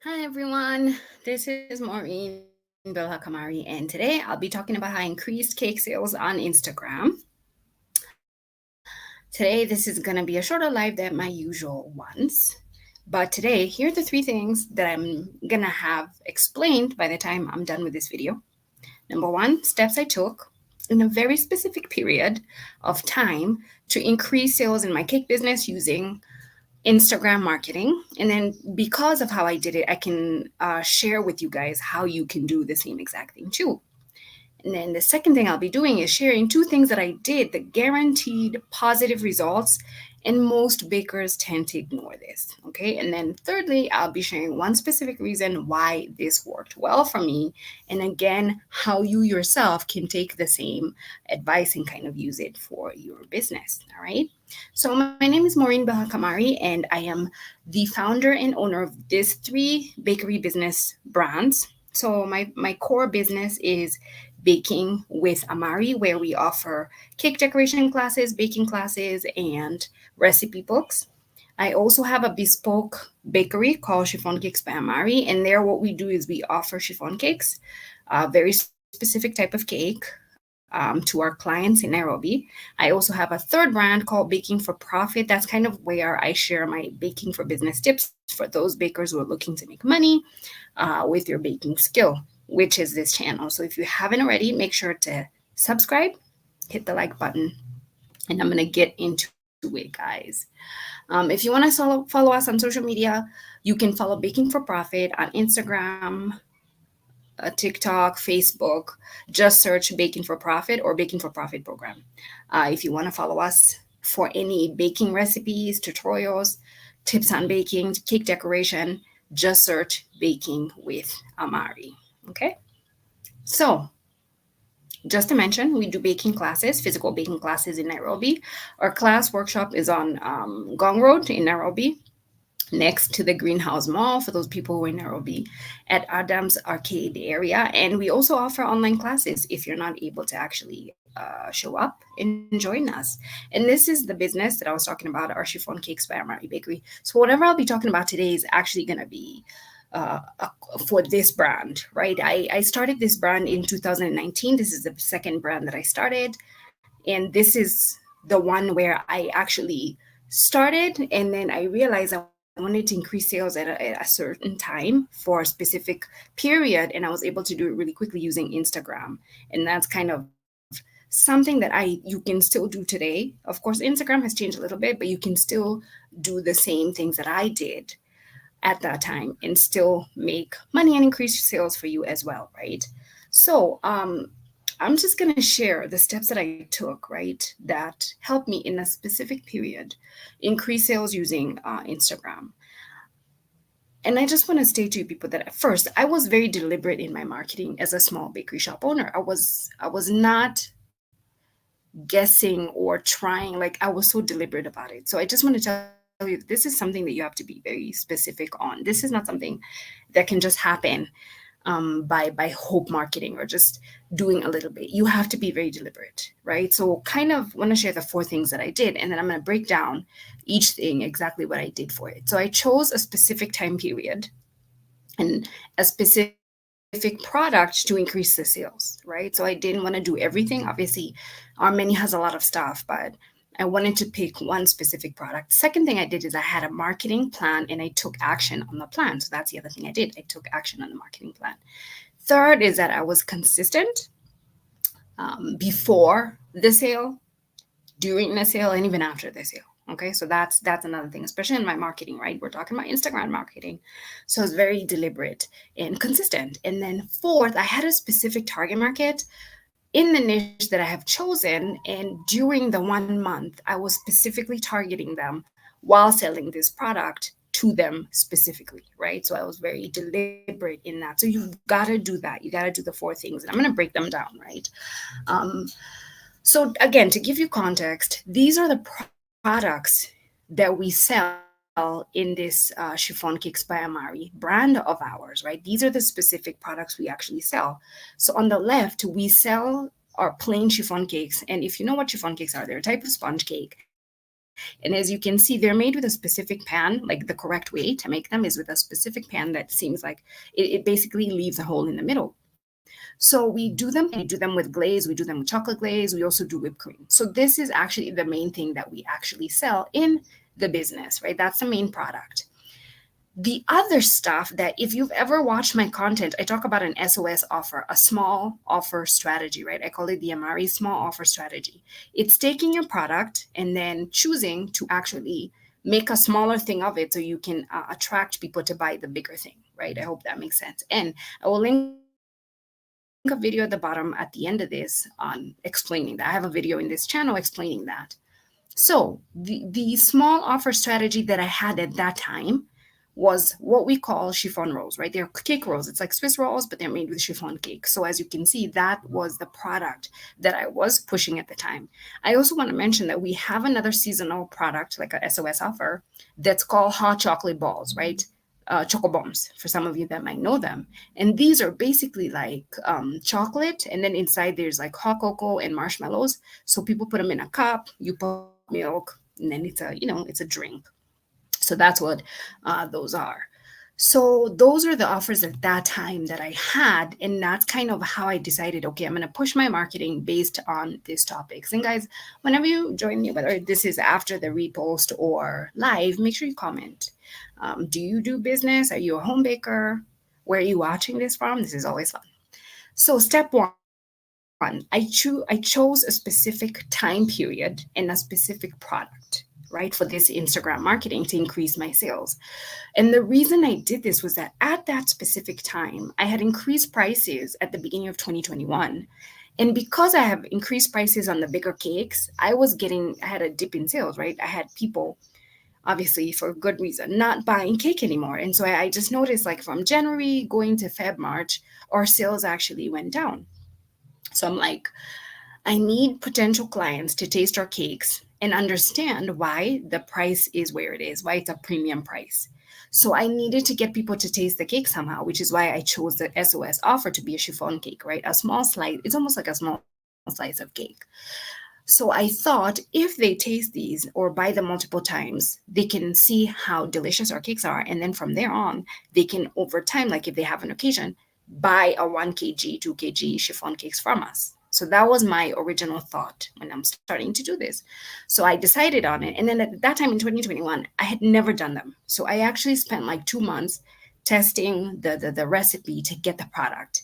Hi everyone, this is Maureen Bilhakamari, and today I'll be talking about how I increased cake sales on Instagram. Today, this is going to be a shorter live than my usual ones, but today, here are the three things that I'm going to have explained by the time I'm done with this video. Number one, steps I took in a very specific period of time to increase sales in my cake business using Instagram marketing. And then because of how I did it, I can share with you guys how you can do the same exact thing too. And then the second thing I'll be doing is sharing two things that I did that guaranteed positive results. And most bakers tend to ignore this. Okay. And then thirdly, I'll be sharing one specific reason why this worked well for me. And again, how you yourself can take the same advice and kind of use it for your business. All right. So my name is Maureen Bahakamari, and I am the founder and owner of these three bakery business brands. So my core business is baking with Amari, where we offer cake decoration classes, baking classes, and recipe books. I also have a bespoke bakery called Chiffon Cakes by Amari, and there what we do is we offer chiffon cakes, a very specific type of cake, to our clients in Nairobi. I also have a third brand called Baking for Profit. That's kind of where I share my baking for business tips for those bakers who are looking to make money with your baking skill, which is this channel. So if you haven't already, make sure to subscribe, hit the like button, and I'm going to get into it, guys. If you want to follow us on social media, you can follow Baking for Profit on Instagram, TikTok, Facebook. Just search Baking for Profit or Baking for Profit program. If you want to follow us for any baking recipes, tutorials, tips on baking, cake decoration, just search Baking with Amari. Okay. So, just to mention, we do baking classes, physical baking classes in Nairobi. Our class workshop is on Gong Road in Nairobi, next to the Greenhouse Mall for those people who are in Nairobi, at Adams Arcade area. And we also offer online classes if you're not able to actually show up and join us. And this is the business that I was talking about, our chiffon cakes by Amari Bakery. So whatever I'll be talking about today is actually going to be uh, for this brand, right? I started this brand in 2019. This is the second brand that I started. And this is the one where I actually started. And then I realized I wanted to increase sales at a certain time for a specific period. And I was able to do it really quickly using Instagram. And that's kind of something that you can still do today. Of course, Instagram has changed a little bit, but you can still do the same things that I did at that time and still make money and increase sales for you as well, right? So, I'm just going to share the steps that I took, right, that helped me in a specific period increase sales using Instagram. And I just want to state to you people that at first I was very deliberate in my marketing as a small bakery shop owner. I was not guessing or trying, like I was so deliberate about it. So I just want to tell you this is something that you have to be very specific on. This is not something that can just happen by hope marketing or just doing a little bit. You have to be very deliberate, right? So kind of want to share the four things that I did, and then I'm going to break down each thing exactly what I did for it. So I chose a specific time period and a specific product to increase the sales, right? So I didn't want to do everything. Obviously, our menu has a lot of stuff, but I wanted to pick one specific product. Second thing I did is I had a marketing plan and I took action on the plan. So that's the other thing I did. I took action on the marketing plan. Third is that I was consistent before the sale, during the sale, and even after the sale. Okay, so that's another thing, especially in my marketing, right? We're talking about Instagram marketing. So it's very deliberate and consistent. And then fourth, I had a specific target market in the niche that I have chosen. And during the 1 month, I was specifically targeting them while selling this product to them specifically, right? So I was very deliberate in that. So you've got to do that. You got to do the four things. And I'm going to break them down, right? Um, so again, to give you context, these are the products that we sell in this chiffon cakes by Amari brand of ours, right? These are the specific products we actually sell. So on the left, we sell our plain chiffon cakes. And if you know what chiffon cakes are, they're a type of sponge cake And as you can see, they're made with a specific pan. Like the correct way to make them is with a specific pan that seems like it basically leaves a hole in the middle. So we do them twice. We do them with glaze, we do them with chocolate glaze, we also do whipped cream. So this is actually the main thing that we actually sell in the business, right? That's the main product. The other stuff that if you've ever watched my content, I talk about an SOS offer, a small offer strategy, right? I call it the Amari small offer strategy. It's taking your product and then choosing to actually make a smaller thing of it so you can attract people to buy the bigger thing, right? I hope that makes sense. And I will link a video at the bottom at the end of this on explaining that. I have a video in this channel explaining that. So the small offer strategy that I had at that time was what we call chiffon rolls, right? They're cake rolls. It's like Swiss rolls, but they're made with chiffon cake. So as you can see, that was the product that I was pushing at the time. I also want to mention that we have another seasonal product, like a SOS offer, that's called hot chocolate balls, right? Choco bombs, for some of you that might know them. And these are basically like chocolate, and then inside there's like hot cocoa and marshmallows. So people put them in a cup, you put milk, and then it's a drink. So that's what those are. So those are the offers at that time that I had, and that's kind of how I decided, okay, I'm going to push my marketing based on these topics. And guys, whenever you join me, whether this is after the repost or live, make sure you comment. Do you do business? Are you a home baker? Where are you watching this from? This is always fun. So step one, I chose a specific time period and a specific product, right, for this Instagram marketing to increase my sales. And the reason I did this was that at that specific time, I had increased prices at the beginning of 2021. And because I have increased prices on the bigger cakes, I had a dip in sales, right? I had people, obviously for good reason, not buying cake anymore. And so I just noticed, like, from January going to Feb, March, our sales actually went down. So I'm like, I need potential clients to taste our cakes and understand why the price is where it is, why it's a premium price. So I needed to get people to taste the cake somehow, which is why I chose the SOS offer to be a chiffon cake, right? A small slice, it's almost like a small slice of cake. So I thought if they taste these or buy them multiple times, they can see how delicious our cakes are. And then from there on, they can, over time, like if they have an occasion, buy a 1 kg, 2 kg chiffon cakes from us. So that was my original thought when I'm starting to do this. So I decided on it. And then at that time in 2021, I had never done them. So I actually spent like 2 months testing the recipe to get the product.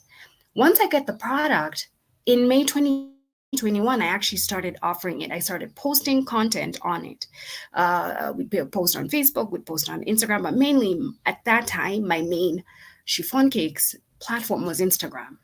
Once I get the product, in May 2021, I actually started offering it. I started posting content on it. We'd post on Facebook, we'd post on Instagram, but mainly at that time, my main chiffon cakes platform was Instagram.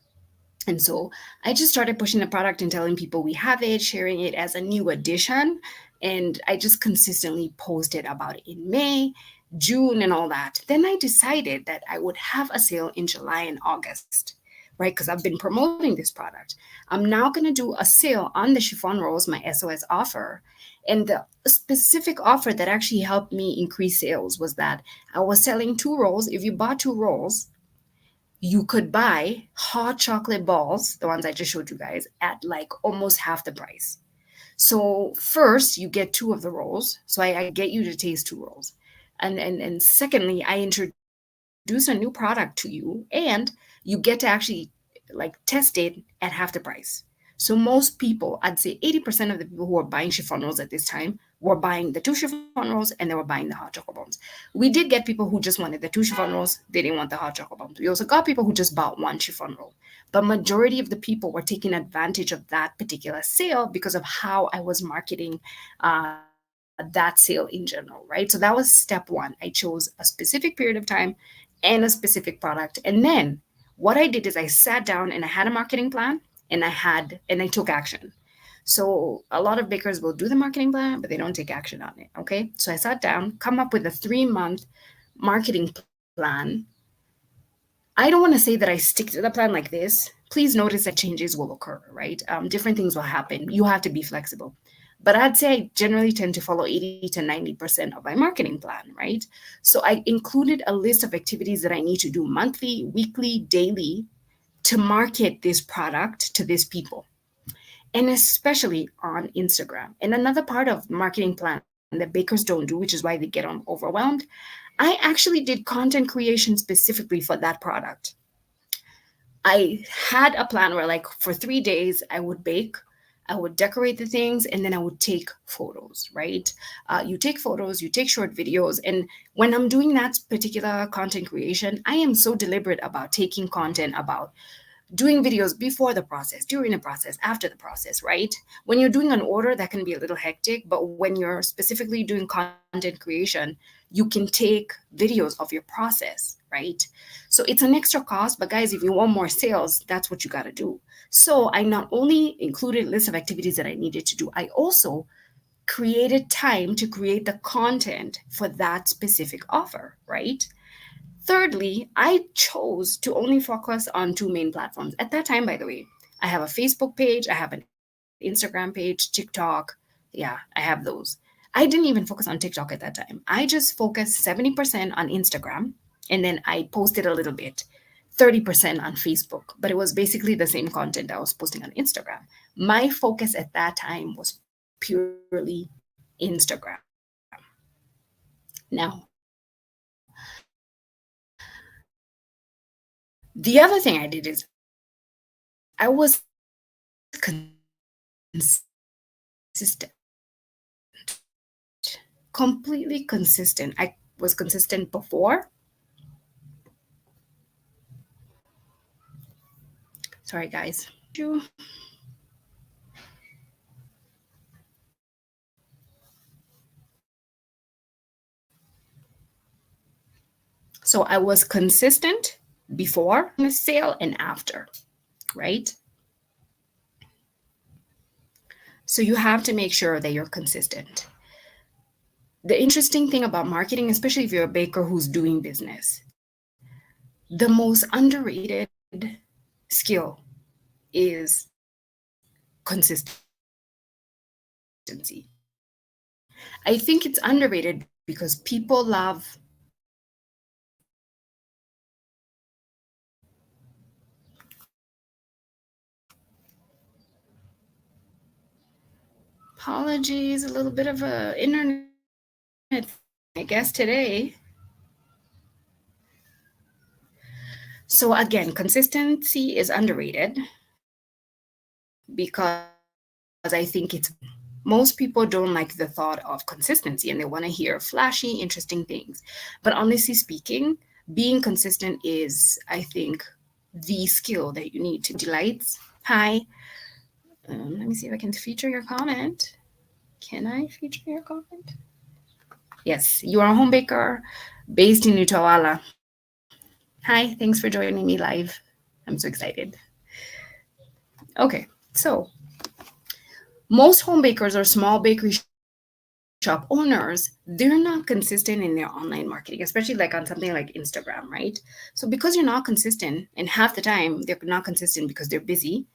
And so I just started pushing the product and telling people we have it, sharing it as a new addition. And I just consistently posted about it in May, June, and all that. Then I decided that I would have a sale in July and August, right? Because I've been promoting this product. I'm now going to do a sale on the chiffon rolls, my SOS offer. And the specific offer that actually helped me increase sales was that I was selling 2 rolls. If you bought 2 rolls, you could buy hot chocolate balls, the ones I just showed you guys, at like almost half the price. So first, you get 2 of the rolls. So I get you to taste 2 rolls. And secondly, I introduce a new product to you, and you get to actually like test it at half the price. So most people, I'd say 80% of the people who were buying chiffon rolls at this time were buying the 2 chiffon rolls and they were buying the hot chocolate bombs. We did get people who just wanted the 2 chiffon rolls. They didn't want the hot chocolate bombs. We also got people who just bought 1 chiffon roll. But majority of the people were taking advantage of that particular sale because of how I was marketing that sale in general, right? So that was step one. I chose a specific period of time and a specific product. And then what I did is I sat down and I had a marketing plan, and I took action. So a lot of bakers will do the marketing plan, but they don't take action on it. Okay. So I sat down, come up with a 3 month marketing plan. I don't want to say that I stick to the plan like this. Please notice that changes will occur, right? Different things will happen. You have to be flexible. But I'd say I generally tend to follow 80 to 90% of my marketing plan, right? So I included a list of activities that I need to do monthly, weekly, daily to market this product to these people, and especially on Instagram. And another part of marketing plan that bakers don't do, which is why they get overwhelmed. I actually did content creation specifically for that product. I had a plan where, like, for 3 days, I would bake, I would decorate the things, and then I would take photos, right? You take photos, you take short videos. And when I'm doing that particular content creation, I am so deliberate about taking content about doing videos before the process, during the process, after the process, right? When you're doing an order, that can be a little hectic, but when you're specifically doing content creation, you can take videos of your process, right? So it's an extra cost, but guys, if you want more sales, that's what you got to do. So I not only included a list of activities that I needed to do, I also created time to create the content for that specific offer, right? Thirdly, I chose to only focus on two main platforms. At that time, by the way, I have a Facebook page, I have an Instagram page, TikTok. Yeah, I have those. I didn't even focus on TikTok at that time. I just focused 70% on Instagram, and then I posted a little bit, 30% on Facebook, but it was basically the same content I was posting on Instagram. My focus at that time was purely Instagram. Now, the other thing I did is I was consistent, completely consistent. I was consistent before. Sorry, guys. So I was consistent before the sale and after, right? So you have to make sure that you're consistent. The interesting thing about marketing, especially if you're a baker who's doing business, the most underrated skill is consistency. I think it's underrated because people love apologies, a little bit of a internet, I guess, today. So again, consistency is underrated because I think it's most people don't like the thought of consistency and they want to hear flashy, interesting things. But honestly speaking, being consistent is, I think, the skill that you need to delights. Hi. Let me see if I can feature your comment. Can I feature your comment? Yes, you are a home baker based in Utawala. Hi, thanks for joining me live. I'm so excited. Okay, so most home bakers or small bakery shop owners, they're not consistent in their online marketing, especially like on something like Instagram, right? So because you're not consistent, and half the time they're not consistent because they're busy,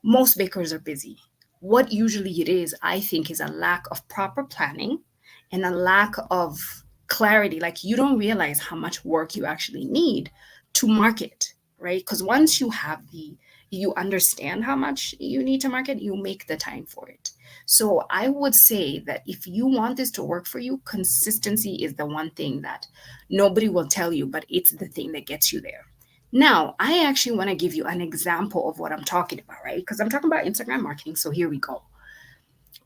most bakers are busy. What usually it is, I think, is a lack of proper planning and a lack of clarity. Like you don't realize how much work you actually need to market, right? Because once you understand how much you need to market, you make the time for it. So I would say that if you want this to work for you, consistency is the one thing that nobody will tell you, but it's the thing that gets you there. Now, I actually want to give you an example of what I'm talking about, right? Because I'm talking about Instagram marketing. So here we go.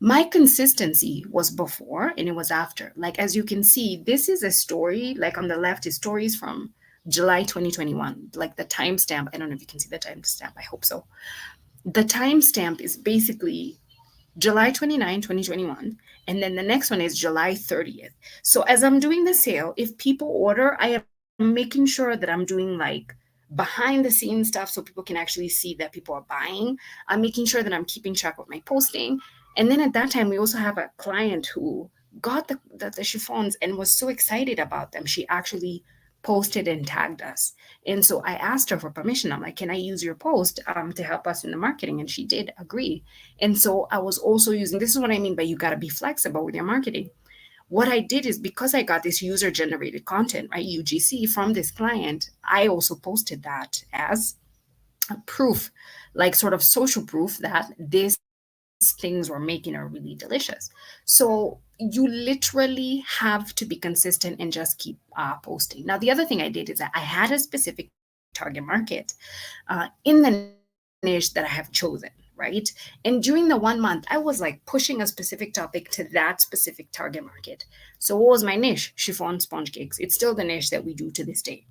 My consistency was before and it was after. Like, as you can see, this is a story. Like on the left is stories from July 2021, like the timestamp. I don't know if you can see the timestamp. I hope so. The timestamp is basically July 29, 2021. And then the next one is July 30th. So as I'm doing the sale, if people order, I am making sure that I'm doing like behind the scenes stuff so people can actually see that people are buying. I'm making sure that I'm keeping track of my posting. And then at that time, we also have a client who got the chiffons and was so excited about them. She actually posted and tagged us. And so I asked her for permission. I'm like, can I use your post to help us in the marketing? And she did agree. And so I was also using, this is what I mean by you got to be flexible with your marketing. What I did is because I got this user generated content, right, UGC from this client, I also posted that as a proof, like sort of social proof that this things we're making are really delicious. So you literally have to be consistent and just keep posting. Now, the other thing I did is that I had a specific target market in the niche that I have chosen, right? And during the 1 month, I was like pushing a specific topic to that specific target market. So what was my niche? Chiffon sponge cakes. It's still the niche that we do to this day.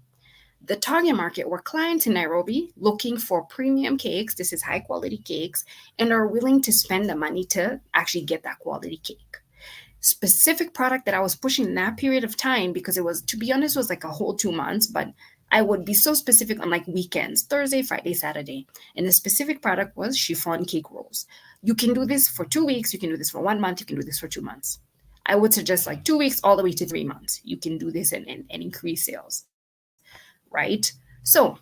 The target market were clients in Nairobi looking for premium cakes. This is high quality cakes and are willing to spend the money to actually get that quality cake. Specific product that I was pushing in that period of time, because it was, to be honest, was like a whole 2 months, but I would be so specific on like weekends, Thursday, Friday, Saturday. And the specific product was chiffon cake rolls. You can do this for 2 weeks, you can do this for 1 month, you can do this for 2 months. I would suggest like 2 weeks all the way to 3 months. You can do this and increase sales, right? So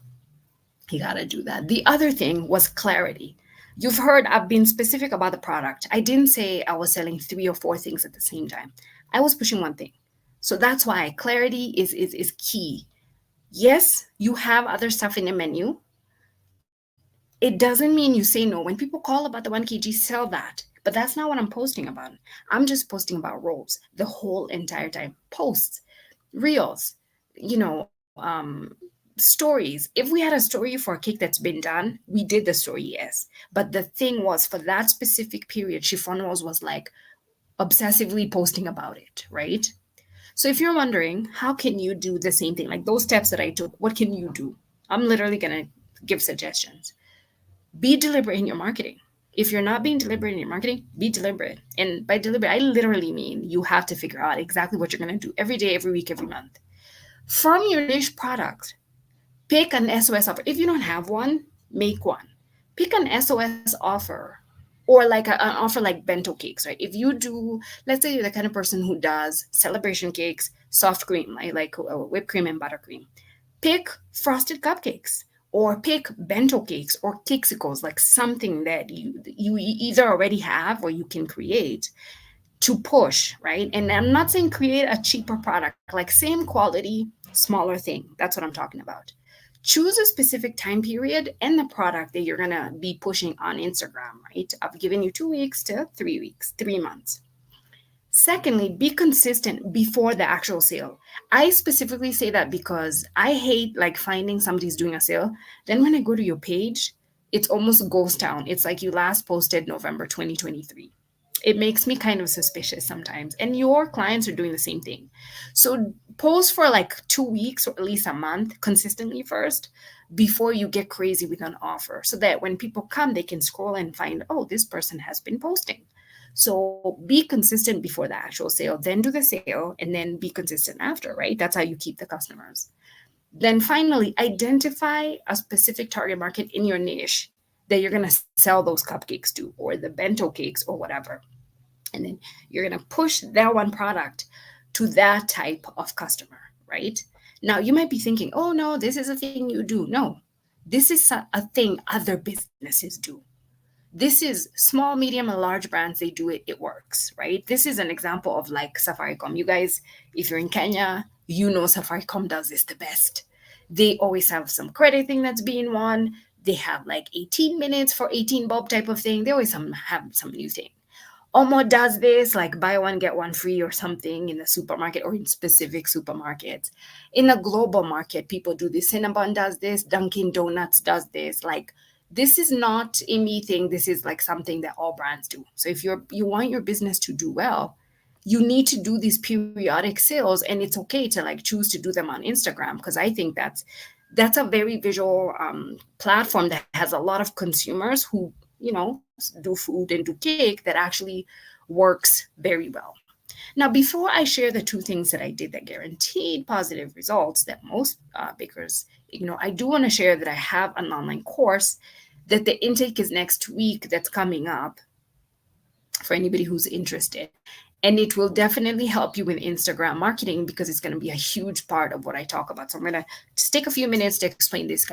you got to do that. The other thing was clarity. You've heard I've been specific about the product. I didn't say I was selling 3 or 4 things at the same time. I was pushing one thing. So that's why clarity is key. Yes, you have other stuff in the menu. It doesn't mean you say no. When people call about the 1 kg, sell that. But that's not what I'm posting about. I'm just posting about rolls the whole entire time. Posts, reels, stories. If we had a story for a cake that's been done, we did the story, yes. But the thing was, for that specific period, chiffon rolls was like obsessively posting about it, right? So if you're wondering, how can you do the same thing? Like those steps that I took, what can you do? I'm literally going to give suggestions. Be deliberate in your marketing. If you're not being deliberate in your marketing, be deliberate. And by deliberate, I literally mean you have to figure out exactly what you're going to do every day, every week, every month. From your niche product, pick an SOS offer. If you don't have one, make one. Pick an SOS offer, or like an offer like bento cakes, right? If you do, let's say you're the kind of person who does celebration cakes, soft cream, like whipped cream and buttercream. Pick frosted cupcakes, or pick bento cakes or cakesicles, like something that you either already have or you can create to push, right? And I'm not saying create a cheaper product, like same quality, smaller thing. That's what I'm talking about. Choose a specific time period and the product that you're going to be pushing on Instagram, right? I've given you 2 weeks to 3 weeks, 3 months. Secondly, be consistent before the actual sale. I specifically say that because I hate like finding somebody's doing a sale. Then when I go to your page, it's almost ghost town. It's like you last posted November 2023. It makes me kind of suspicious sometimes. And your clients are doing the same thing. So post for like 2 weeks or at least a month consistently first before you get crazy with an offer, so that when people come, they can scroll and find, oh, this person has been posting. So be consistent before the actual sale, then do the sale, and then be consistent after, right? That's how you keep the customers. Then finally, identify a specific target market in your niche that you're going to sell those cupcakes to, or the bento cakes or whatever. And then you're going to push that one product to that type of customer, right? Now, you might be thinking, oh, no, this is a thing you do. No, this is a thing other businesses do. This is small, medium, and large brands. They do it. It works, right? This is an example of like Safaricom. You guys, if you're in Kenya, you know Safaricom does this the best. They always have some credit thing that's being won. They have like 18 minutes for 18 bob type of thing. They always have some new thing. Omo does this, like buy one, get one free or something in the supermarket or in specific supermarkets. In the global market, people do this. Cinnabon does this. Dunkin' Donuts does this. Like, this is not a me thing. This is like something that all brands do. So if you want your business to do well, you need to do these periodic sales, and it's okay to like choose to do them on Instagram, because I think that's a very visual platform that has a lot of consumers who do food and do cake that actually works very well. Now, before I share the 2 things that I did that guaranteed positive results that most bakers ignore, I do want to share that I have an online course that the intake is next week, that's coming up for anybody who's interested. And it will definitely help you with Instagram marketing, because it's going to be a huge part of what I talk about. So I'm going to just take a few minutes to explain this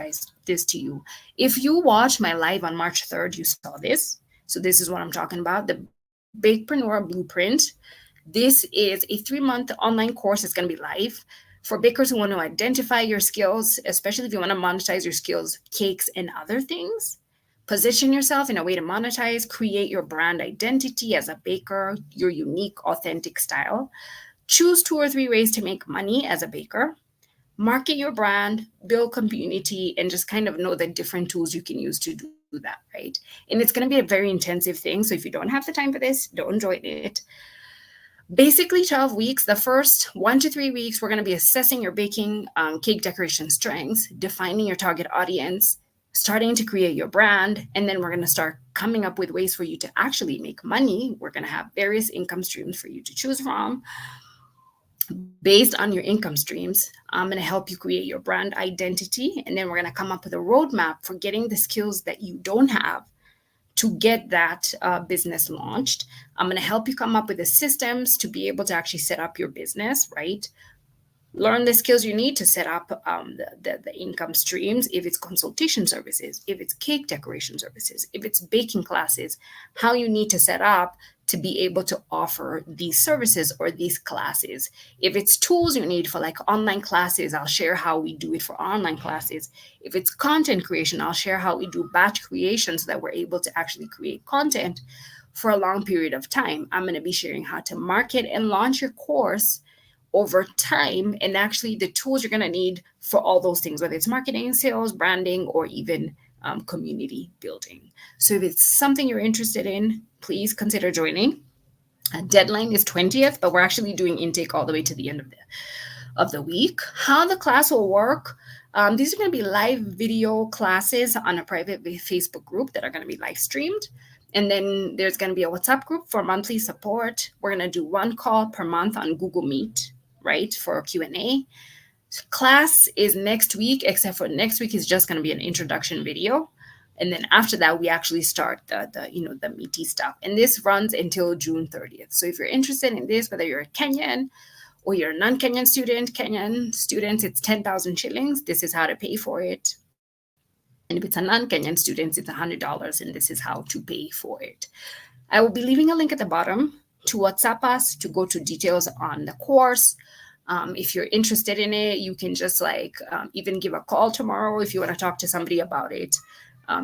to you. If you watch my live on March 3rd, you saw this. So this is what I'm talking about, the Bakepreneur Blueprint. This is a 3-month online course. It's going to be live for bakers who want to identify your skills, especially if you want to monetize your skills, cakes, and other things. Position yourself in a way to monetize, create your brand identity as a baker, your unique, authentic style. Choose 2 or 3 ways to make money as a baker. Market your brand, build community, and just kind of know the different tools you can use to do that, right? And it's going to be a very intensive thing. So if you don't have the time for this, don't join it. Basically, 12 weeks. The first 1 to 3 weeks, we're going to be assessing your baking cake decoration strengths, defining your target audience, starting to create your brand, and then we're going to start coming up with ways for you to actually make money. We're going to have various income streams for you to choose from. Based on your income streams, I'm going to help you create your brand identity, and then we're going to come up with a roadmap for getting the skills that you don't have to get that business launched. I'm going to help you come up with the systems to be able to actually set up your business, right? Learn the skills you need to set up the income streams. If it's consultation services, if it's cake decoration services, if it's baking classes, how you need to set up to be able to offer these services or these classes. If it's tools you need for like online classes, I'll share how we do it for online classes. If it's content creation, I'll share how we do batch creation so that we're able to actually create content for a long period of time. I'm going to be sharing how to market and launch your course over time, and actually the tools you're going to need for all those things, whether it's marketing, sales, branding, or even community building. So if it's something you're interested in, please consider joining. Deadline is 20th, but we're actually doing intake all the way to the end of the week. How the class will work, these are going to be live video classes on a private Facebook group that are going to be live streamed. And then there's going to be a WhatsApp group for monthly support. We're going to do 1 call per month on Google Meet, right, for Q&A. Class is next week, except for next week is just going to be an introduction video. And then after that, we actually start the meaty stuff. And this runs until June 30th. So if you're interested in this, whether you're a Kenyan or you're a non-Kenyan student, Kenyan students, it's 10,000 shillings. This is how to pay for it. And if it's a non-Kenyan student, it's $100, and this is how to pay for it. I will be leaving a link at the bottom to WhatsApp us to go to details on the course. If you're interested in it, you can just even give a call tomorrow if you want to talk to somebody about it.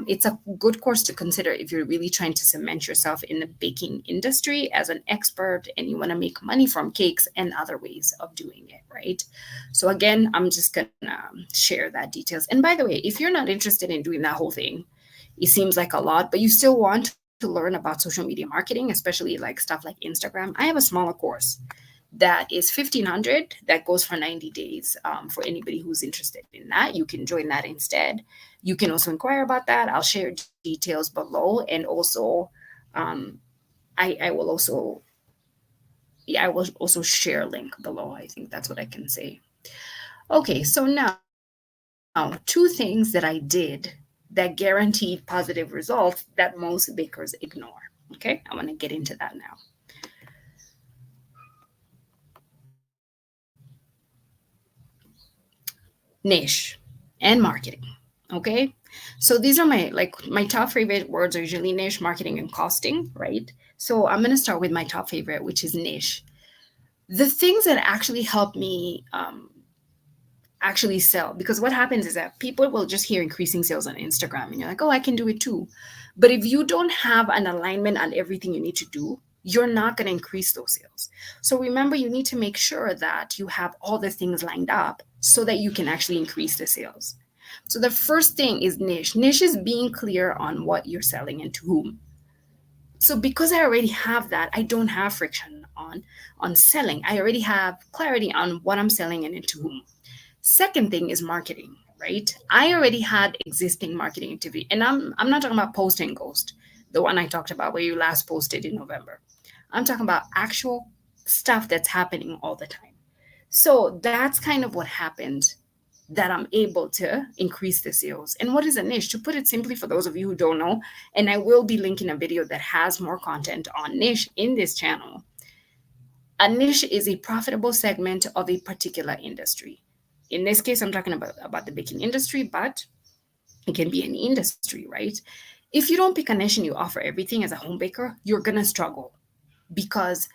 It's a good course to consider if you're really trying to cement yourself in the baking industry as an expert and you want to make money from cakes and other ways of doing it, right? So again, I'm just going to share that details. And by the way, if you're not interested in doing that whole thing, it seems like a lot, but you still want to learn about social media marketing, especially like stuff like Instagram, I have a smaller course that is $1,500 that goes for 90 days. For anybody who's interested in that, you can join that instead. You can also inquire about that. I'll share details below, and also I will also share a link below. I think that's what I can say. Okay, so now 2 things that I did that guaranteed positive results that most bakers ignore. Okay, I want to get into that now. Niche and marketing. Okay, so these are my top favorite words are usually niche, marketing, and costing, right? So I'm going to start with my top favorite, which is niche. The things that actually help me actually sell, because what happens is that people will just hear increasing sales on Instagram and you're like, oh, I can do it too. But if you don't have an alignment on everything you need to do, you're not going to increase those sales. So remember, you need to make sure that you have all the things lined up so that you can actually increase the sales. So the first thing is niche. Niche is being clear on what you're selling and to whom. So because I already have that, I don't have friction on selling. I already have clarity on what I'm selling and to whom. Second thing is marketing, right? I already had existing marketing activity, and I'm not talking about post and ghost, the one I talked about where you last posted in November. I'm talking about actual stuff that's happening all the time. So that's kind of what happened, that I'm able to increase the sales. And what is a niche? To put it simply, for those of you who don't know, and I will be linking a video that has more content on niche in this channel. A niche is a profitable segment of a particular industry. In this case, I'm talking about the baking industry, but it can be any industry, right? If you don't pick a niche and you offer everything as a home baker, you're going to struggle, because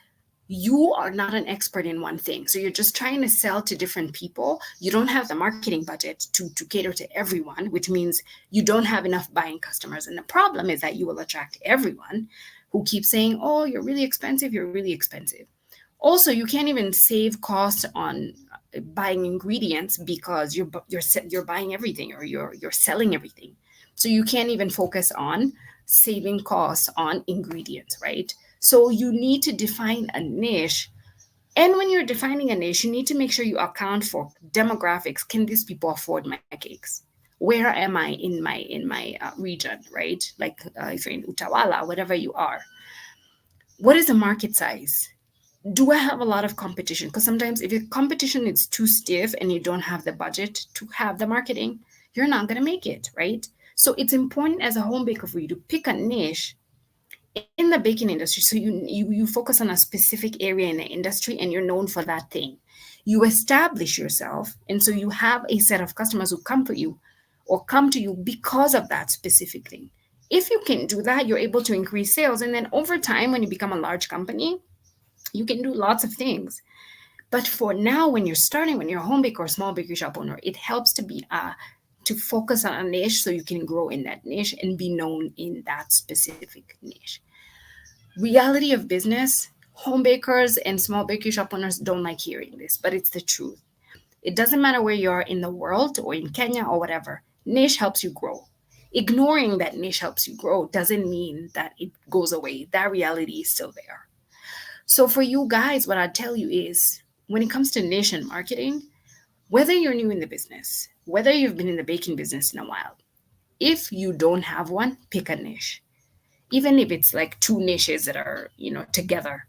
you are not an expert in one thing. So you're just trying to sell to different people. You don't have the marketing budget to cater to everyone, which means you don't have enough buying customers. And the problem is that you will attract everyone who keeps saying, oh, you're really expensive, you're really expensive. Also, you can't even save costs on buying ingredients because you're buying everything, or you're selling everything. So you can't even focus on saving costs on ingredients, right? So you need to define a niche. And when you're defining a niche, you need to make sure you account for demographics. Can these people afford my cakes? Where am I in my region, right? Like if you're in Utawala, whatever you are, what is the market size? Do I have a lot of competition? Because sometimes if your competition is too stiff and you don't have the budget to have the marketing, you're not going to make it, right? So it's important as a home baker for you to pick a niche in the baking industry. So you focus on a specific area in the industry and you're known for that thing. You establish yourself, and so you have a set of customers who come for you or come to you because of that specific thing. If you can do that, you're able to increase sales. And then over time, when you become a large company, you can do lots of things. But for now, when you're starting, when you're a home baker or small bakery shop owner, it helps to focus on a niche so you can grow in that niche and be known in that specific niche. Reality of business, home bakers and small bakery shop owners don't like hearing this, but it's the truth. It doesn't matter where you are in the world or in Kenya or whatever, niche helps you grow. Ignoring that niche helps you grow doesn't mean that it goes away. That reality is still there. So for you guys, what I'd tell you is when it comes to niche and marketing, whether you're new in the business, whether you've been in the baking business in a while, if you don't have one, pick a niche. Even if it's like two niches that are, together,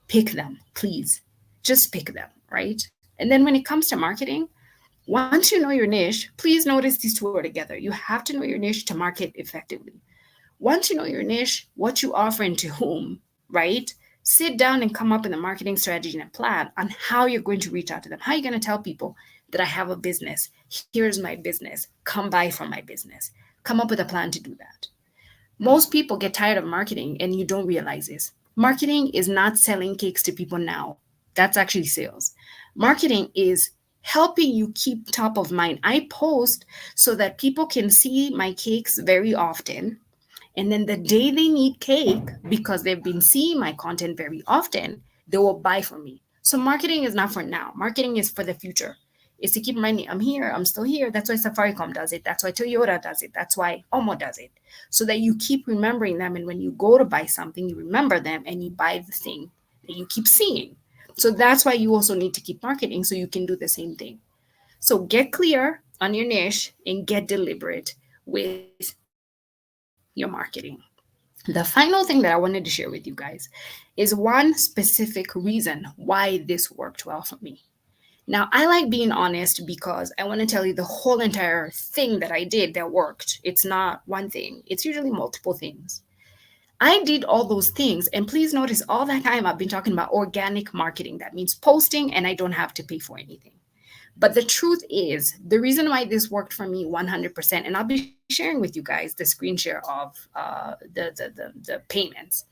pick them, please. Just pick them, right? And then when it comes to marketing, once you know your niche, please notice these two are together. You have to know your niche to market effectively. Once you know your niche, what you offer and to whom, right? Sit down and come up with a marketing strategy and a plan on how you're going to reach out to them. How are you going to tell people that I have a business? Here's my business. Come buy from my business. Come up with a plan to do that. Most people get tired of marketing and you don't realize this. Marketing is not selling cakes to people now. That's actually sales. Marketing is helping you keep top of mind. I post so that people can see my cakes very often. And then the day they need cake, because they've been seeing my content very often, they will buy from me. So marketing is not for now. Marketing is for the future. Is to keep reminding, I'm here, I'm still here. That's why Safaricom does it. That's why Toyota does it. That's why Omo does it. So that you keep remembering them. And when you go to buy something, you remember them and you buy the thing that you keep seeing. So that's why you also need to keep marketing so you can do the same thing. So get clear on your niche and get deliberate with your marketing. The final thing that I wanted to share with you guys is one specific reason why this worked well for me. Now, I like being honest because I want to tell you the whole entire thing that I did that worked. It's not one thing, it's usually multiple things. I did all those things. And please notice all that time I've been talking about organic marketing. That means posting and I don't have to pay for anything. But the truth is, the reason why this worked for me 100%, and I'll be sharing with you guys the screen share of the payments.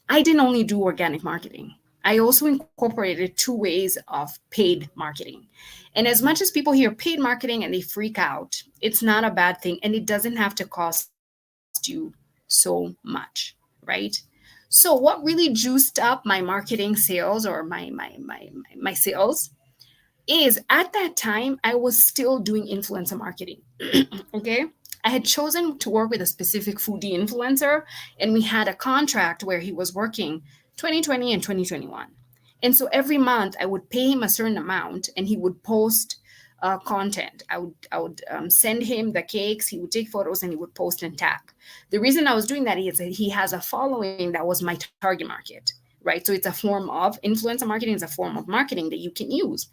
I didn't only do organic marketing. I also incorporated two ways of paid marketing. And as much as people hear paid marketing and they freak out, it's not a bad thing. And it doesn't have to cost you so much, right? So what really juiced up my marketing sales or my sales is at that time I was still doing influencer marketing. Okay. I had chosen to work with a specific foodie influencer, and we had a contract where he was working 2020 and 2021. And so every month I would pay him a certain amount and he would post content. I would send him the cakes, he would take photos and he would post and tag. The reason I was doing that is that he has a following that was my target market, right? So it's a form of influencer marketing, is a form of marketing that you can use.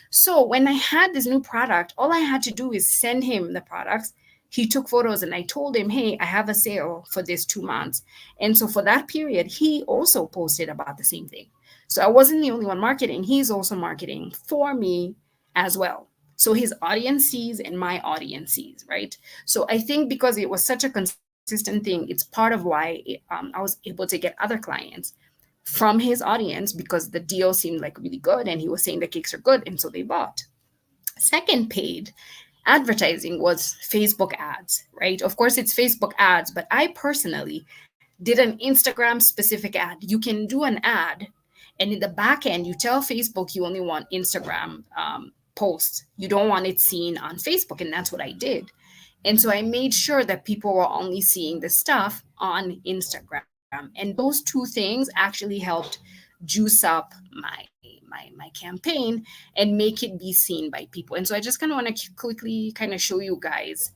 So when I had this new product, all I had to do is send him the products. He took photos and I told him, hey, I have a sale for this 2 months. And so for that period, he also posted about the same thing. So I wasn't the only one marketing. He's also marketing for me as well. So his audience sees and my audience sees, right? So I think because it was such a consistent thing, it's part of why I was able to get other clients from his audience because the deal seemed like really good and he was saying the cakes are good, and so they bought. Second paid advertising was Facebook ads, right? Of course, it's Facebook ads, but I personally did an Instagram specific ad. You can do an ad, and in the back end, you tell Facebook you only want Instagram posts. You don't want it seen on Facebook, and that's what I did. And so I made sure that people were only seeing the stuff on Instagram. And those two things actually helped juice up my campaign and make it be seen by people. And so I just kind of want to quickly kind of show you guys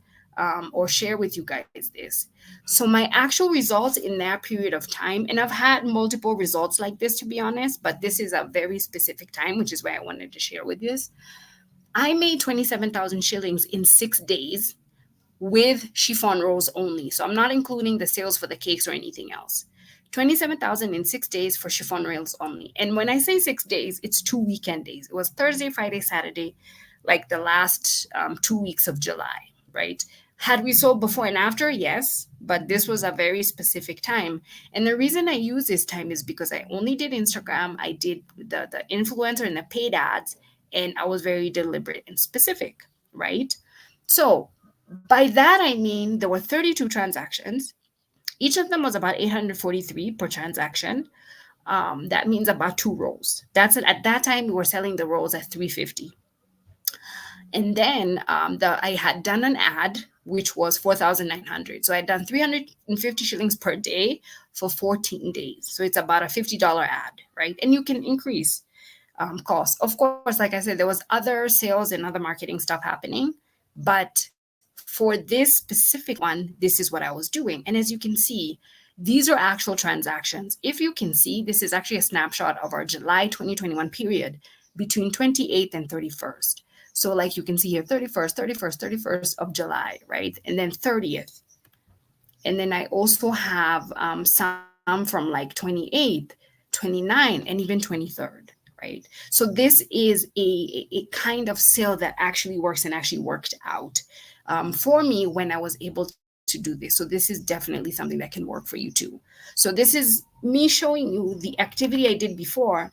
or share with you guys this. So my actual results in that period of time, and I've had multiple results like this, to be honest, but this is a very specific time, which is why I wanted to share with this. I made 27,000 shillings in 6 days with chiffon rolls only. So I'm not including the sales for the cakes or anything else. 27,000 in 6 days for chiffon rolls only. And when I say 6 days, it's 2 weekend days. It was Thursday, Friday, Saturday, like the last 2 weeks of July, right? Had we sold before and after? Yes, but this was a very specific time. And the reason I use this time is because I only did Instagram, I did the influencer and the paid ads, and I was very deliberate and specific, right? So by that, I mean there were 32 transactions. Each of them was about 843 per transaction. That means about 2 rolls. That's it. At that time, we were selling the rolls at 350. And then I had done an ad, which was 4,900. So I had done 350 shillings per day for 14 days. So it's about a $50 ad, right? And you can increase costs. Of course, like I said, there was other sales and other marketing stuff happening. But for this specific one, this is what I was doing. And as you can see, these are actual transactions. If you can see, this is actually a snapshot of our July 2021 period between 28th and 31st. So like you can see here, 31st, 31st, 31st of July, right? And then 30th. And then I also have some from like 28th, 29th, and even 23rd, right? So this is a kind of sale that actually works and actually worked out for me when I was able to do this. So this is definitely something that can work for you too. So this is me showing you the activity I did before,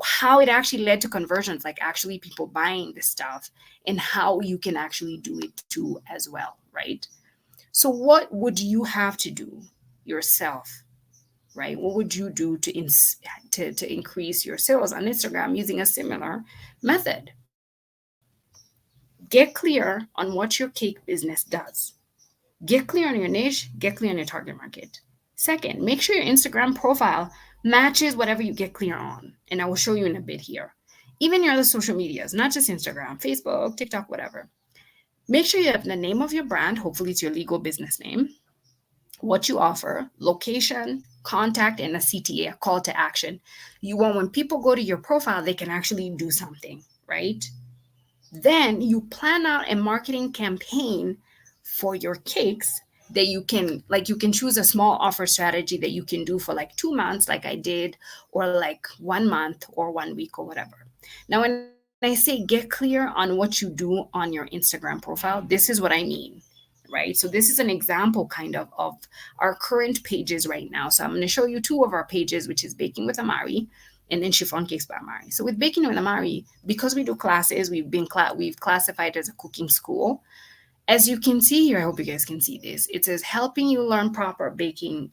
how it actually led to conversions, like actually people buying this stuff, and how you can actually do it too as well, right? So what would you have to do yourself, right? What would you do to increase your sales on Instagram using a similar method? Get clear on what your cake business does. Get clear on your niche, get clear on your target market. Second, make sure your Instagram profile matches whatever you get clear on. And I will show you in a bit here. Even your other social medias, not just Instagram, Facebook, TikTok, whatever. Make sure you have the name of your brand. Hopefully, it's your legal business name, what you offer, location, contact, and a CTA, a call to action. You want when people go to your profile, they can actually do something, right? Then you plan out a marketing campaign for your cakes that you can choose a small offer strategy that you can do for like 2 months, like I did, or like 1 month or 1 week or whatever. Now, when I say get clear on what you do on your Instagram profile, this is what I mean, right? So this is an example kind of our current pages right now. So I'm going to show you two of our pages, which is Baking with Amari and then Chiffon Cakes by Amari. So with Baking with Amari, because we do classes, we've classified as a cooking school. As you can see here, I hope you guys can see this. It says helping you learn proper baking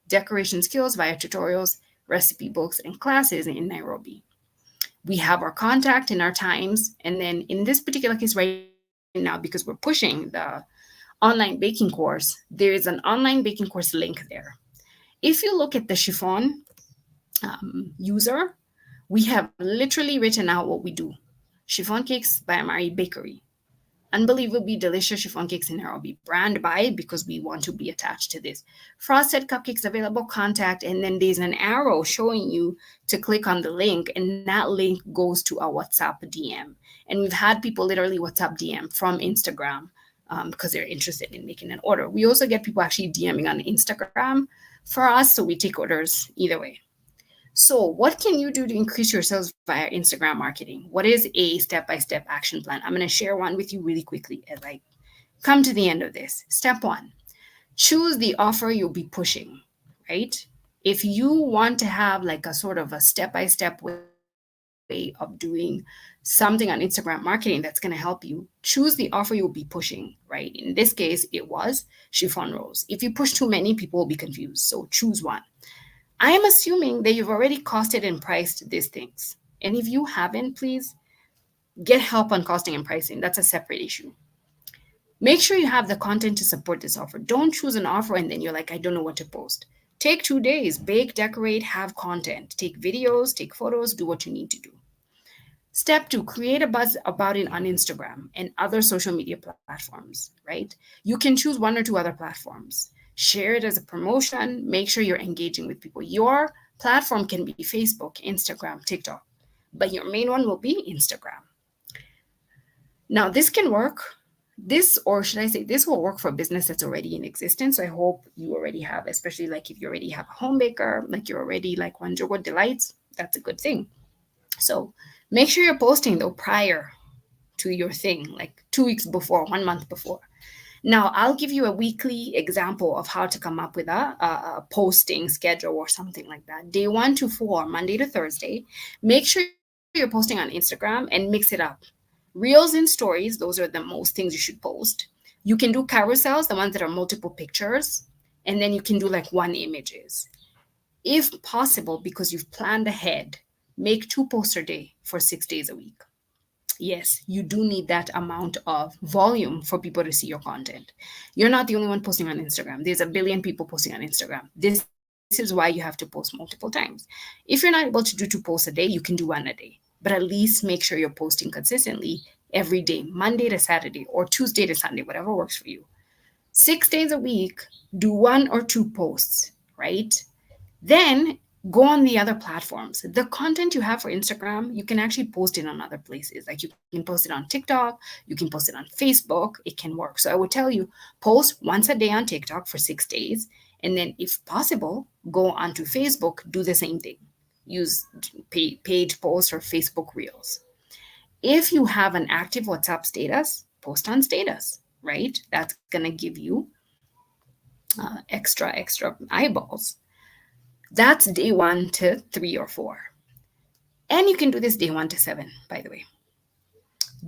decoration skills via tutorials, recipe books, and classes in Nairobi. We have our contact and our times. And then in this particular case right now, because we're pushing the online baking course, there is an online baking course link there. If you look at the chiffon user, we have literally written out what we do. Chiffon Cakes by Amari Bakery. Unbelievably delicious chiffon cakes in Nairobi. Brand by because we want to be attached to this. Frosted cupcakes available, contact, and then there's an arrow showing you to click on the link, and that link goes to our WhatsApp DM. And we've had people literally WhatsApp DM from Instagram because they're interested in making an order. We also get people actually DMing on Instagram for us, so we take orders either way. So what can you do to increase your sales via Instagram marketing? What is a step-by-step action plan? I'm going to share one with you really quickly as I come to the end of this. Step one, choose the offer you'll be pushing, right? If you want to have like a sort of a step-by-step way of doing something on Instagram marketing that's going to help you, choose the offer you'll be pushing, right? In this case, it was chiffon rolls. If you push too many, people will be confused. So choose one. I am assuming that you've already costed and priced these things. And if you haven't, please get help on costing and pricing. That's a separate issue. Make sure you have the content to support this offer. Don't choose an offer and then you're like, I don't know what to post. Take 2 days, bake, decorate, have content. Take videos, take photos, do what you need to do. Step 2, create a buzz about it on Instagram and other social media platforms, right? You can choose one or two other platforms. Share it as a promotion. Make sure you're engaging with people. Your platform can be Facebook, Instagram, TikTok, but your main one will be Instagram. Now, this can work. This, or should I say, this will work for a business that's already in existence. So I hope you already have, especially like if you already have a home baker, like you're already like Wanjogo Delights, that's a good thing. So make sure you're posting though prior to your thing, like 2 weeks before, 1 month before. Now, I'll give you a weekly example of how to come up with a posting schedule or something like that. Day 1 to 4, Monday to Thursday. Make sure you're posting on Instagram and mix it up. Reels and stories, those are the most things you should post. You can do carousels, the ones that are multiple pictures, and then you can do like one images. If possible, because you've planned ahead, make 2 posts a day for 6 days a week. Yes, you do need that amount of volume for people to see your content. You're not the only one posting on Instagram. There's a billion people posting on Instagram. This is why you have to post multiple times. If you're not able to do 2 posts a day, you can do one a day. But at least make sure you're posting consistently every day, Monday to Saturday or Tuesday to Sunday, whatever works for you. 6 days a week, do 1 or 2 posts, right? Then go on the other platforms. The content you have for Instagram, you can actually post it on other places. Like you can post it on TikTok, you can post it on Facebook. It can work. So I would tell you, post once a day on TikTok for 6 days. And then if possible, go onto Facebook, do the same thing. Use page posts or Facebook Reels. If you have an active WhatsApp status, post on status, right? That's going to give you extra eyeballs. That's day 1 to 3 or 4. And you can do this day 1 to 7, by the way.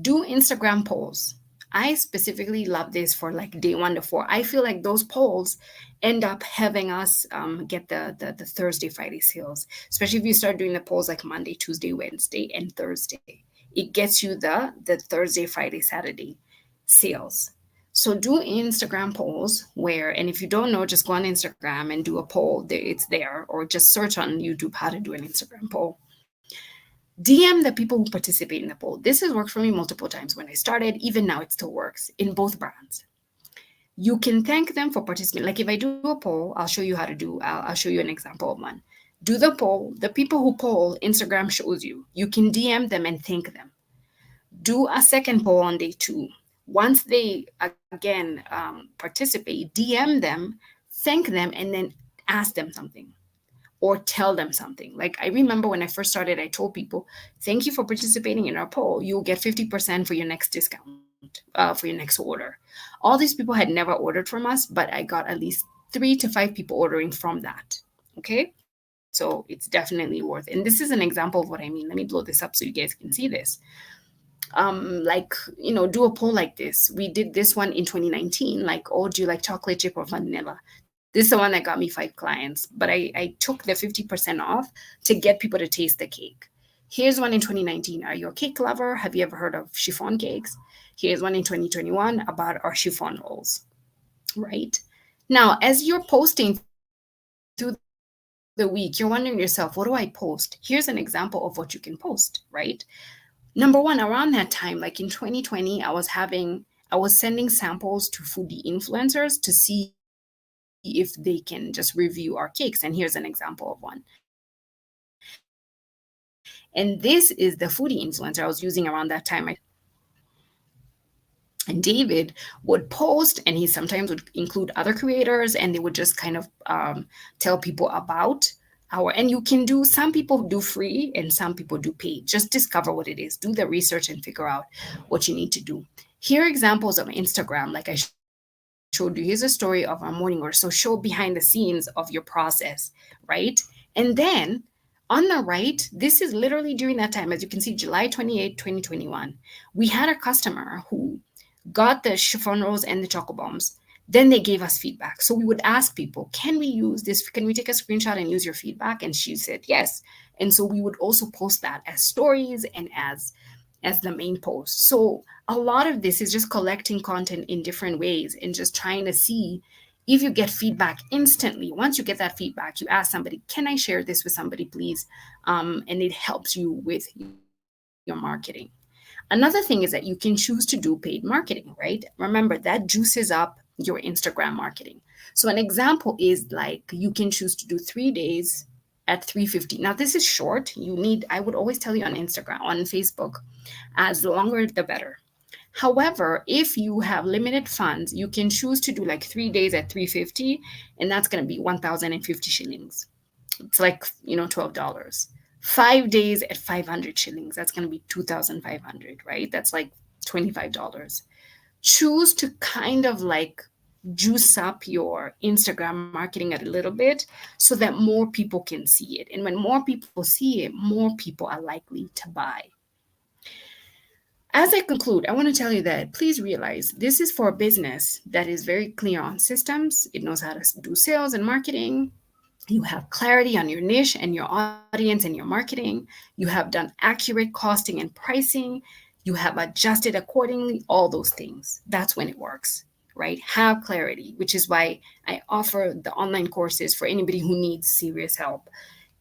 Do Instagram polls. I specifically love this for like day 1 to 4. I feel like those polls end up having us get the Thursday, Friday sales, especially if you start doing the polls like Monday, Tuesday, Wednesday, and Thursday. It gets you the Thursday, Friday, Saturday sales. So do Instagram polls where, and if you don't know, just go on Instagram and do a poll. It's there, or just search on YouTube how to do an Instagram poll. DM the people who participate in the poll. This has worked for me multiple times when I started. Even now, it still works in both brands. You can thank them for participating. Like if I do a poll, I'll show you how to do. I'll show you an example of one. Do the poll. The people who poll, Instagram shows you. You can DM them and thank them. Do a second poll on day 2. Once they again participate, DM them, thank them, and then ask them something or tell them something. Like I remember when I first started, I told people, thank you for participating in our poll. You'll get 50% for your next discount, for your next order. All these people had never ordered from us, but I got at least 3 to 5 people ordering from that. Okay, so it's definitely worth it. And this is an example of what I mean. Let me blow this up so you guys can see this. Do a poll like this. We did this one in 2019, like, oh, do you like chocolate chip or vanilla? This is the one that got me 5 clients, but I took the 50% off to get people to taste the cake. Here's one in 2019. Are you a cake lover? Have you ever heard of chiffon cakes? Here's one in 2021 about our chiffon rolls, right? Now, as you're posting through the week, you're wondering yourself, what do I post? Here's an example of what you can post, right? Number 1, around that time, like in 2020, I was sending samples to foodie influencers to see if they can just review our cakes. And here's an example of one. And this is the foodie influencer I was using around that time. I told you I was using David. And David would post, and he sometimes would include other creators, and they would just kind of tell people about and you can do, some people do free and some people do paid. Just discover what it is, do the research and figure out what you need to do. Here are examples of Instagram, like I showed you, showed you, here's a story of our morning, or so show behind the scenes of your process, right? And then on the right, this is literally during that time, as you can see, July 28, 2021, we had a customer who got the chiffon rolls and the choco bombs. Then they gave us feedback. So we would ask people, can we use this? Can we take a screenshot and use your feedback? And she said yes. And so we would also post that as stories and as the main post. So a lot of this is just collecting content in different ways and just trying to see if you get feedback instantly. Once you get that feedback, you ask somebody, can I share this with somebody, please? And it helps you with your marketing. Another thing is that you can choose to do paid marketing, right? Remember, that juices up your Instagram marketing. So an example is like you can choose to do 3 days at 350. Now this is short. I would always tell you on Instagram, on Facebook, as the longer the better. However, if you have limited funds, you can choose to do like 3 days at 350, and that's going to be 1,050 shillings. It's like, $12. 5 days at 500 shillings, that's going to be 2,500, right? That's like $25. Choose to kind of like juice up your Instagram marketing a little bit so that more people can see it. And when more people see it, more people are likely to buy. As I conclude, I want to tell you that please realize this is for a business that is very clear on systems. It knows how to do sales and marketing. You have clarity on your niche and your audience and your marketing. You have done accurate costing and pricing. You have adjusted accordingly, all those things. That's when it works, right? Have clarity, which is why I offer the online courses for anybody who needs serious help.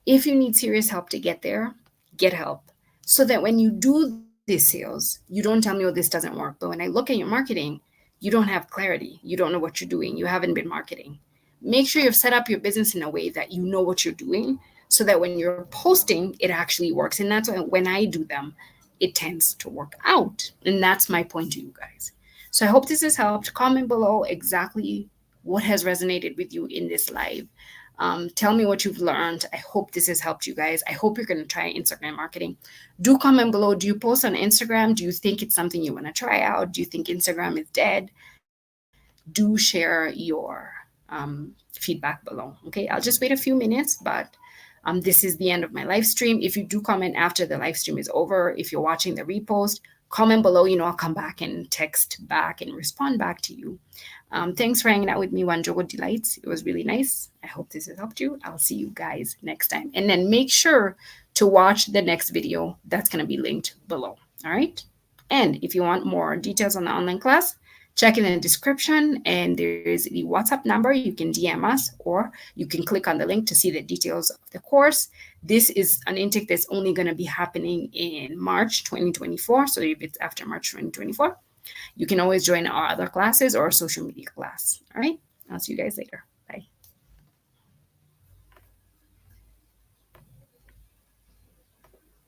If you need serious help to get there, get help so that when you do these sales, you don't tell me, oh, this doesn't work. But when I look at your marketing, you don't have clarity. You don't know what you're doing. You haven't been marketing. Make sure you've set up your business in a way that you know what you're doing so that when you're posting, it actually works. And that's why when I do them, it tends to work out. And that's my point to you guys. So I hope this has helped. Comment below exactly what has resonated with you in this live. Tell me what you've learned. I hope this has helped you guys. I hope you're going to try Instagram marketing. Do comment below. Do you post on Instagram? Do you think it's something you want to try out? Do you think Instagram is dead? Do share your feedback below. Okay, I'll just wait a few minutes, but this is the end of my live stream. If you do comment after the live stream is over, if you're watching the repost, comment below. I'll come back and text back and respond back to you. Thanks for hanging out with me, Wanjogo Delights. It was really nice. I hope this has helped you. I'll see you guys next time. And then make sure to watch the next video that's going to be linked below. All right. And if you want more details on the online class, check in the description, and there's the WhatsApp number. You can DM us, or you can click on the link to see the details of the course. This is an intake that's only going to be happening in March 2024. So if it's after March 2024, you can always join our other classes or a social media class. All right. I'll see you guys later.